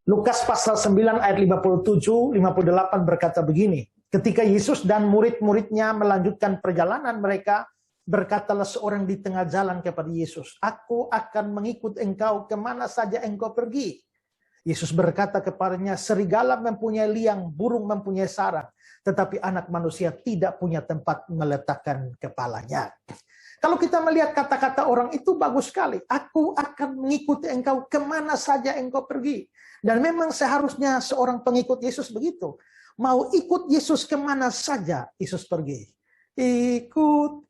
Lukas pasal 9 ayat 57-58 berkata begini. Ketika Yesus dan murid-muridnya melanjutkan perjalanan mereka, berkatalah seorang di tengah jalan kepada Yesus, "Aku akan mengikut engkau kemana saja engkau pergi." Yesus berkata kepadanya, "Serigala mempunyai liang, burung mempunyai sarang, tetapi anak manusia tidak punya tempat meletakkan kepalanya." Kalau kita melihat kata-kata orang itu bagus sekali. Aku akan mengikuti engkau kemana saja engkau pergi. Dan memang seharusnya seorang pengikut Yesus begitu. Mau ikut Yesus kemana saja Yesus pergi. Ikut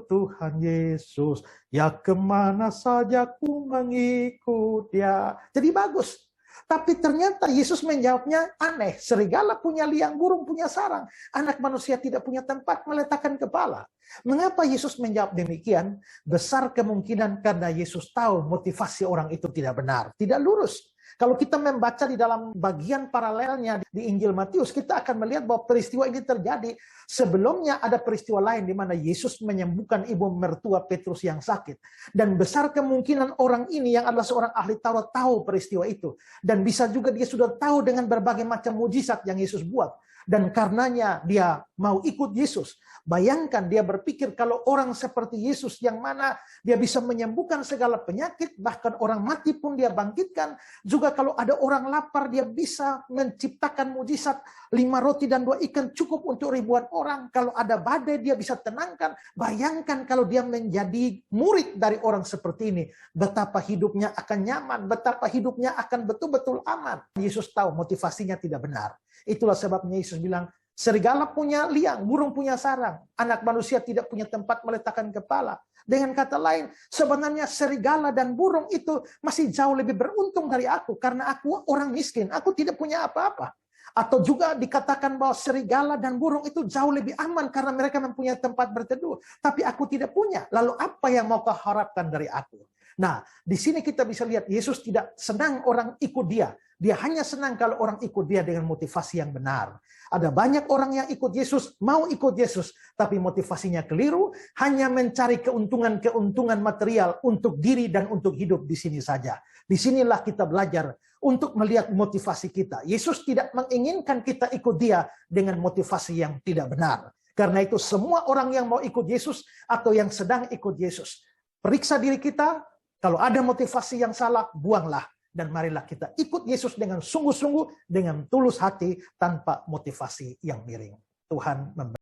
Tuhan Yesus. Ya kemana saja ku mengikut dia. Jadi bagus. Tapi ternyata Yesus menjawabnya aneh. Serigala punya liang, burung punya sarang. Anak manusia tidak punya tempat meletakkan kepala. Mengapa Yesus menjawab demikian? Besar kemungkinan karena Yesus tahu motivasi orang itu tidak benar, tidak lurus. Kalau kita membaca di dalam bagian paralelnya di Injil Matius, kita akan melihat bahwa peristiwa ini terjadi. Sebelumnya ada peristiwa lain di mana Yesus menyembuhkan ibu mertua Petrus yang sakit. Dan besar kemungkinan orang ini yang adalah seorang ahli Taurat tahu peristiwa itu. Dan bisa juga dia sudah tahu dengan berbagai macam mujizat yang Yesus buat. Dan karenanya dia mau ikut Yesus. Bayangkan dia berpikir kalau orang seperti Yesus yang mana dia bisa menyembuhkan segala penyakit, bahkan orang mati pun dia bangkitkan. Juga kalau ada orang lapar dia bisa menciptakan mujizat 5 roti dan 2 ikan cukup untuk ribuan orang. Kalau ada badai dia bisa tenangkan. Bayangkan kalau dia menjadi murid dari orang seperti ini. Betapa hidupnya akan nyaman, betapa hidupnya akan betul-betul aman. Yesus tahu motivasinya tidak benar. Itulah sebabnya Yesus bilang, serigala punya liang, burung punya sarang. Anak manusia tidak punya tempat meletakkan kepala. Dengan kata lain, sebenarnya serigala dan burung itu masih jauh lebih beruntung dari aku. Karena aku orang miskin, aku tidak punya apa-apa. Atau juga dikatakan bahwa serigala dan burung itu jauh lebih aman karena mereka mempunyai tempat berteduh. Tapi aku tidak punya. Lalu apa yang mau kau harapkan dari aku? Nah, di sini kita bisa lihat Yesus tidak senang orang ikut dia. Dia hanya senang kalau orang ikut dia dengan motivasi yang benar. Ada banyak orang yang ikut Yesus, mau ikut Yesus, tapi motivasinya keliru, hanya mencari keuntungan-keuntungan material untuk diri dan untuk hidup di sini saja. Disinilah kita belajar untuk melihat motivasi kita. Yesus tidak menginginkan kita ikut dia dengan motivasi yang tidak benar. Karena itu semua orang yang mau ikut Yesus atau yang sedang ikut Yesus, periksa diri kita, kalau ada motivasi yang salah, buanglah. Dan marilah kita ikut Yesus dengan sungguh-sungguh, dengan tulus hati, tanpa motivasi yang miring. Tuhan memberkati.